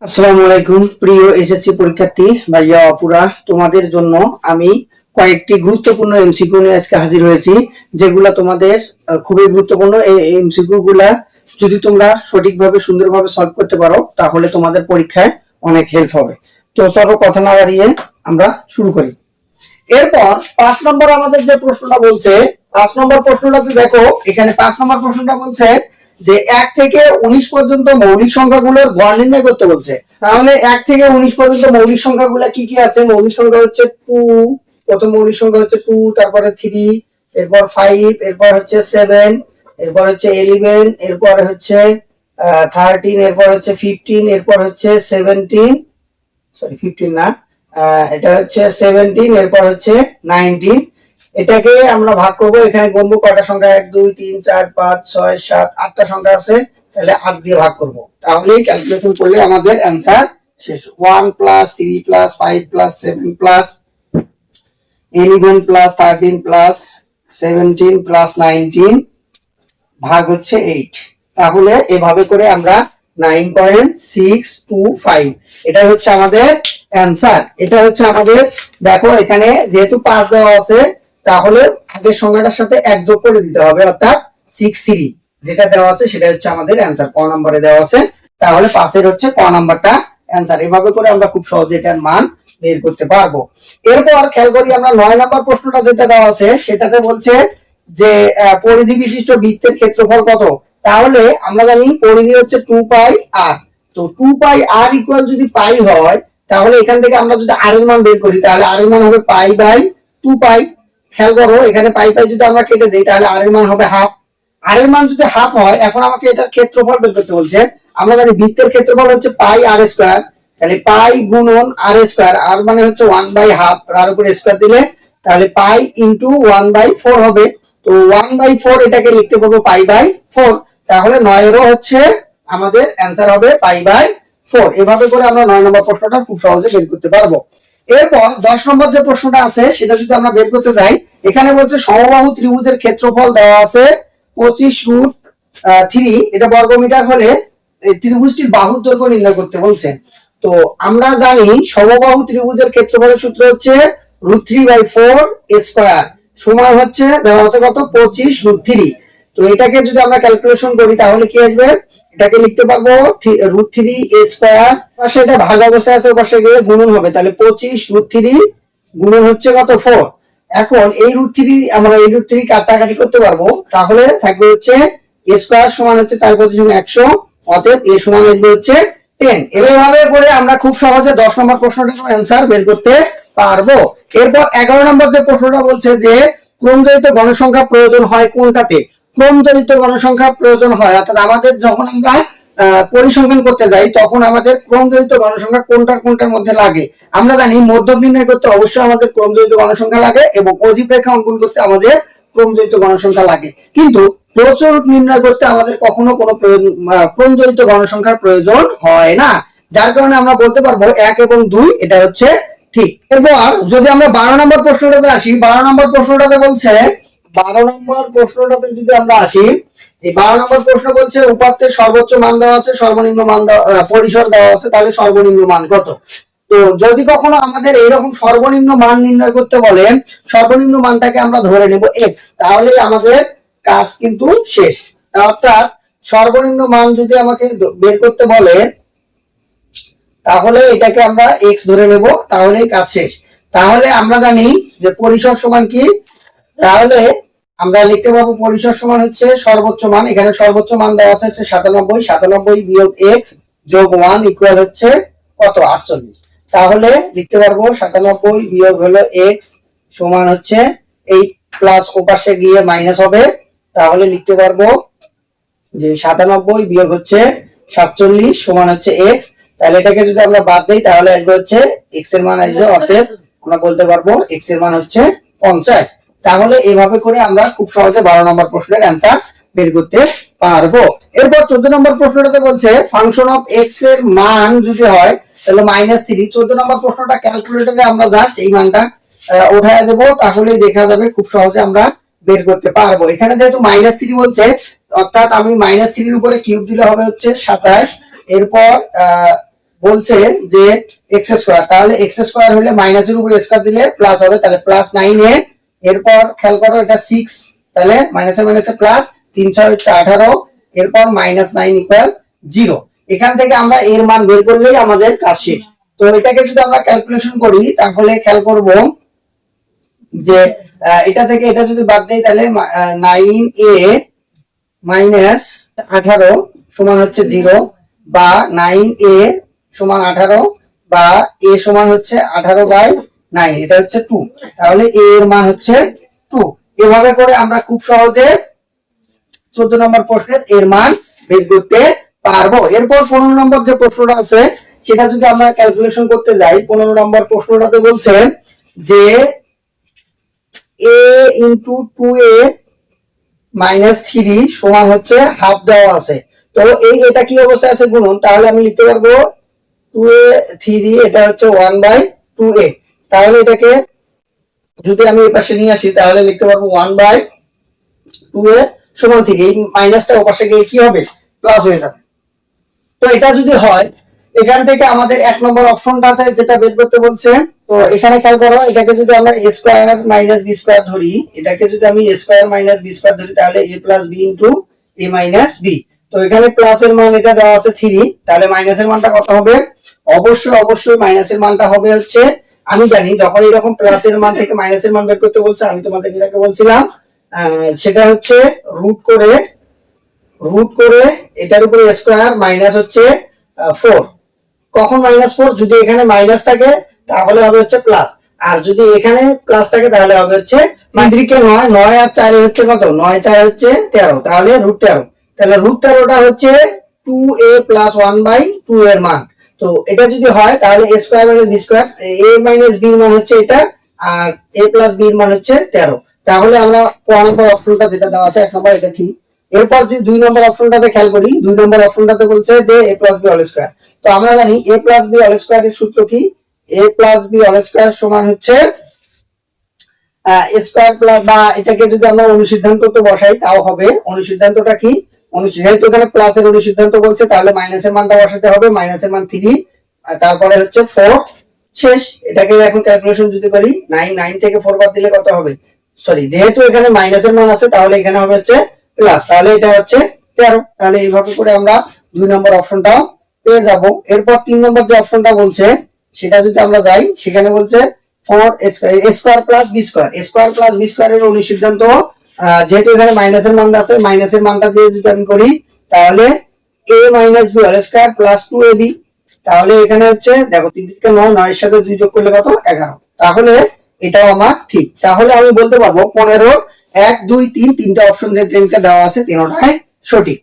আসসালামু আলাইকুম প্রিয় এসএসসি পরীক্ষার্থী ভাইয়া অপুরা, তোমাদের জন্য আমি কয়েকটি গুরুত্বপূর্ণ এমসিকিউ নিয়ে আজকে হাজির হয়েছি, যেগুলা তোমাদের খুবই গুরুত্বপূর্ণ। এই এমসিকিউ গুলা যদি তোমরা সঠিকভাবে সুন্দরভাবে সলভ করতে পারো তাহলে তোমাদের পরীক্ষায় অনেক হেল্প হবে। তো চলো কথা না বাড়িয়ে আমরা শুরু করি। এরপর 5 নম্বর আমাদের যে প্রশ্নটা বলছে, 5 নম্বর প্রশ্নটাতে দেখো, এখানে 5 নম্বর প্রশ্নটা বলছে যে 1 থেকে 19 পর্যন্ত মৌলিক সংখ্যাগুলোর গড় নির্ণয় করতে বলছে। তাহলে 1 থেকে 19 পর্যন্ত মৌলিক সংখ্যাগুলো কি কি আছে? মৌলিক সংখ্যা হচ্ছে 2, প্রথম মৌলিক সংখ্যা হচ্ছে 2, তারপরে 3, এরপর 5, এরপর হচ্ছে 7, এরপর হচ্ছে 11, এরপর হচ্ছে 13, এরপর হচ্ছে 15, এরপর হচ্ছে 17, সরি 15 না, এটা হচ্ছে 17, এরপর হচ্ছে 19। এটাকে আমরা ভাগ করব, এখানে গুনবো কয়টা সংখ্যা, 1 2 3 4 5 6 7 8টা সংখ্যা আছে, তাহলে 8 দিয়ে ভাগ করব, তাহলেই ক্যালকুলেশন করলে আমাদের आंसर শেষ। 1 + 3 + 5 + 7 + 11 + 13 + 17 + 19 ভাগ হচ্ছে 8। তাহলে এভাবে করে আমরা 9.625, এটাই হচ্ছে আমাদের आंसर। এটা হচ্ছে আমাদের, দেখো এখানে যেহেতু 5 দেওয়া আছে তাহলে আগের সংখ্যাটার সাথে 1 যোগ করে দিতে হবে, অর্থাৎ 63 যেটা দেওয়া আছে সেটা হচ্ছে আমাদের आंसर। ক নম্বরে দেওয়া আছে, তাহলে 5 এর হচ্ছে ক নাম্বারটা आंसर। এভাবে করে আমরা খুব সহজে এটার মান বের করতে পারবো। এরপর খেয়াল করি আমরা 9 নম্বর প্রশ্নটা যেটা দেওয়া আছে সেটাতে বলছে যে পরিধি বিশিষ্ট বৃত্তের ক্ষেত্রফল কত। তাহলে আমরা জানি পরিধি হচ্ছে 2 পাই r, তো 2 পাই r ইকুয়াল যদি পাই হয় তাহলে এখান থেকে আমরা যদি r এর মান বের করি তাহলে r এর মান হবে পাই বাই 2 পাই। খেয়াল করো এখানে পাই পাই যদি আমরা কেটে দেই তাহলে r এর মান হবে হাফ। r এর মান যদি হাফ হয়, এখন আমাকে এটার ক্ষেত্রফল বের করতে বলছে। আমরা জানি বৃত্তের ক্ষেত্রফল হচ্ছে পাই r স্কয়ার, তাহলে পাই গুণন r স্কয়ার, r মানে হচ্ছে 1/2, তার উপরে স্কয়ার দিলে তাহলে পাই ইনটু 1/4 হবে। তো 1/4 এটাকে লিখতে পারবো পাই বাই 4, তাহলে 9 এরও হচ্ছে আমাদের आंसर হবে পাই বাই 4। এভাবে করে আমরা 9 নম্বর প্রশ্নটা খুব সহজে বের করতে পারবো। এরপর 10 নম্বর যে প্রশ্নটা আছে সেটা যদি আমরা বের করতে যাই, এখানে বলছে সমবাহু ত্রিভুজের ক্ষেত্রফল দেওয়া আছে 25√3, এটা বর্গমিটার হলে এই ত্রিভুজটির বাহুর দৈর্ঘ্য নির্ণয় করতে বলছে। তো আমরা জানি সমবাহু ত্রিভুজের ক্ষেত্রফলের সূত্র হচ্ছে √3/4 স্কয়ার সমান হচ্ছে দেওয়া আছে কত, 25√3। তো এটাকে যদি আমরা ক্যালকুলেশন করি তাহলে কি আসবে, এটাকে লিখতে পারবো √3 স্কয়ার, পাশে এটা ভাগ অবস্থায় আছে পাশে গিয়ে গুণন হবে, তাহলে 25√3 গুণন হচ্ছে কত 4। এখন এই √3 আমরা এই √3 কাটাকাটি করতে পারবো, তাহলে থাকবে হচ্ছে a স্কয়ার সমান হচ্ছে 4 × 5 = 100, অতএব a সমান আসবে হচ্ছে 10। এইভাবে করে আমরা খুব সহজে 10 নম্বর প্রশ্নটার आंसर বের করতে পারবো। এরপর 11 নম্বর যে প্রশ্নটা বলছে যে ক্রমজয়িত গণসংখ্যা প্রয়োজন হয় কোনটাতে। ক্রমজয়িত গণসংখ্যা প্রয়োজন হয়, অর্থাৎ আমাদের যখন আমরা পরিসংখ্যান করতে যাই তখন আমাদের ক্রমজয়িত গণসংখ্যা কোনটার মধ্যে লাগে। আমরা জানি মধ্যক নির্ণয় করতে অবশ্যই আমাদের ক্রমজয়িত গণসংখ্যা লাগে এবং অজীব রেখা অঙ্কন করতে আমাদের ক্রমজয়িত গণসংখ্যা লাগে, কিন্তু প্রচুরক নির্ণয় করতে আমাদের কখনো কোনো ক্রমজয়িত গণসংখ্যার প্রয়োজন হয় না, যার কারণে আমরা বলতে পারবো 1 এবং 2 এটা হচ্ছে ঠিক। এরপর যদি আমরা 12 নম্বর প্রশ্নটাতে আসি, 12 নম্বর প্রশ্নটাতে বলছে, 12 নম্বর প্রশ্নটাতে যদি আমরা আসি, এই 12 নম্বর প্রশ্ন বলছে উপাত্তের সর্বোচ্চ মান দেওয়া আছে, সর্বনিম্ন মান পরিসর দেওয়া আছে, তাহলে সর্বনিম্ন মান কত। তো যদি কখনো আমাদের এইরকম সর্বনিম্ন মান নির্ণয় করতে বলে, সর্বনিম্ন মানটাকে আমরা ধরে নেব x, তাহলে আমাদের কাজ কিন্তু শেষ। অর্থাৎ সর্বনিম্ন মান যদি আমাকে বের করতে বলে তাহলে এটাকে আমরা x ধরে নেব, তাহলেই কাজ শেষ। তাহলে আমরা জানি যে পরিসর সমান কি, তাহলে আমরা লিখতে পারবো পরিসর সমান হচ্ছে সর্বোচ্চ মান, এখানে সর্বোচ্চ মান দেওয়া আছে হচ্ছে 97, 97 বিয়োগ x যোগ 1 ইকুয়াল হচ্ছে কত, 48। তাহলে লিখতে পারবো 97 বিয়োগ হলো x সমান হচ্ছে 8 প্লাস ওপাশে গিয়ে মাইনাস হবে, তাহলে লিখতে পারবো যে 97 বিয়োগ হচ্ছে 47 সমান হচ্ছে x। তাহলে এটাকে যদি আমরা বাদ দেই তাহলে আসবে হচ্ছে x এর মান আসবে, অতএব আমরা বলতে পারবো x এর মান হচ্ছে 50। তাহলে এইভাবে করে আমরা খুব সহজে 12 নম্বর প্রশ্নের आंसर বের করতে পারবো। এরপর 14 নম্বর প্রশ্নটাতে বলছে ফাংশন অফ x এর মান যদি হয় তাহলে -3। 14 নম্বর প্রশ্নটা ক্যালকুলেটরে আমরা জাস্ট এই মানটা উঠায় দেব, তাহলেই দেখা যাবে খুব সহজে আমরা বের করতে পারবো। এখানে যেহেতু -3 বলছে, অর্থাৎ আমি -3 এর উপরে কিউব দিলে হবে হচ্ছে 27, এরপর বলছে যে এক্স স্কোয়ার, তাহলে এক্স স্কোয়ার হলে মাইনাসের উপর স্কোয়ার দিলে প্লাস হবে, তাহলে প্লাস 9a। এরপর খেয়াল করো এটা 6, তাহলে মাইনাসে মাইনাসে প্লাস, 3 6 হচ্ছে 18, এরপর -9 ইকুয়াল 0। এখান থেকে আমরা এর মান বের করলেই আমাদের কাজ শেষ। তো এটাকে যদি আমরা ক্যালকুলেশন করি তাহলে খেয়াল করব যে এটা থেকে এটা যদি বাদ দেই তাহলে 9a মাইনাস 18 সমান হচ্ছে 0, বা 9a সমান 18, বা a সমান হচ্ছে 18/9, এটা হচ্ছে 2, তাহলে a এর মান হচ্ছে 2। এভাবে করে আমরা খুব সহজে 14 নম্বর প্রশ্নের এর মান বের করতে পারবো। এরপর 15 নম্বর যে প্রশ্নটা আছে সেটা যদি আমরা ক্যালকুলেশন করতে যাই, 15 নম্বর প্রশ্নটাতে বলছে যে a ইনটু 2a মাইনাস 3 সমান হচ্ছে হাফ দেওয়া আছে। তো এটা কি অবস্থায় আছে গুণন, তাহলে আমি লিখতে পারবো 2a 3, এটা হচ্ছে 1/2a। তাহলে এটাকে যদি আমি এই পাশে নিয়ে আসি তাহলে লিখতে পারবো 1/2a সমান 3, এই মাইনাসটা ওই পাশে গিয়ে কি হবে, প্লাস হয়ে যাবে। তো এটা যদি হয় এখান থেকে আমাদের 1 নম্বর অপশনটাতে যেটা বের করতে বলছে, তো এখানে খেয়াল করো এটাকে যদি আমরা a square minus b square ধরি, এটাকে যদি আমি a square minus b square ধরি তাহলে a plus b into a minus b। তো এখানে প্লাস এর মান এটা দেওয়া আছে 3, তাহলে মাইনাসের মানটা কত হবে, অবশ্যই মাইনাসের মানটা হবে হচ্ছে, আমি জানি যখন এরকম প্লাসের মান থেকে মাইনাসের মান বের করতে বলছে আমি তোমাদের এটাকে বলছিলাম সেটা হচ্ছে রুট করে এটার উপরে স্কয়ার মাইনাস হচ্ছে 4। কখন -4, যদি এখানে মাইনাস থাকে তাহলে হবে হচ্ছে প্লাস, আর যদি এখানে প্লাস থাকে তাহলে হবে হচ্ছে 3 9 আর 4 হচ্ছে কত, 9 4 হচ্ছে 13, তাহলে √13। তাহলে √13টা হচ্ছে 2a প্লাস 1/2 এর মান। তো এটা যদি হয় তাহলে a square minus b square, a minus b এর মান হচ্ছে এটা, আর a প্লাস b এর মান হচ্ছে 13। তাহলে আমরা ক নম্বর অপশনটা যেটা দেওয়া আছে 1 নম্বর এটা ঠিক। এরপর যদি 2 নম্বর অপশনটাতে খেয়াল করি, 2 নম্বর অপশনটাতে বলছে যে a plus b whole square. তো আমরা জানি a প্লাস b হোল স্কয়ারের সূত্র কি, a plus b whole square সমান হচ্ছে স্কয়ার প্লাস, বা এটাকে যদি আমরা অনুসিদ্ধান্ততে বসাই তাও হবে। অনুসিদ্ধান্তটা কি, যেহেতু এখানে প্লাসের অনুসিদ্ধান্ত বলছে তাহলে মাইনাসের মানটা বসাতে হবে, মাইনাসের মান 3, তারপরে হচ্ছে 4, শেষ। এটাকে এখন ক্যালকুলেশন যদি করি 9 থেকে 4 বাদ দিলে কত হবে, সরি যেহেতু এখানে মাইনাসের মান আছে তাহলে এখানে হবে হচ্ছে প্লাস, তাহলে এটা হচ্ছে 13। তাহলে এইভাবে করে আমরা 2 নম্বর অপশনটাও পেয়ে যাব। এরপর 3 নম্বর যে অপশনটা বলছে সেটা যদি আমরা যাই, সেখানে বলছে 4 square plus b square, square plus b স্কয়ারের অনুসিদ্ধান্ত, যেহেতু এখানে মাইনাসের মানটা আছে মাইনাসের মানটা দিয়ে যদি আমি করি তাহলে a minus b whole square plus 2ab। তাহলে এখানে হচ্ছে দেখো 3 থেকে 9, 9 এর সাথে 2 যোগ করলে কত, 11। তাহলে এটাও আমার ঠিক। তাহলে আমি বলতে পারবো 15 1 2 3 তিনটা অপশন যে তিনটা দেওয়া আছে তিনটাই সঠিক।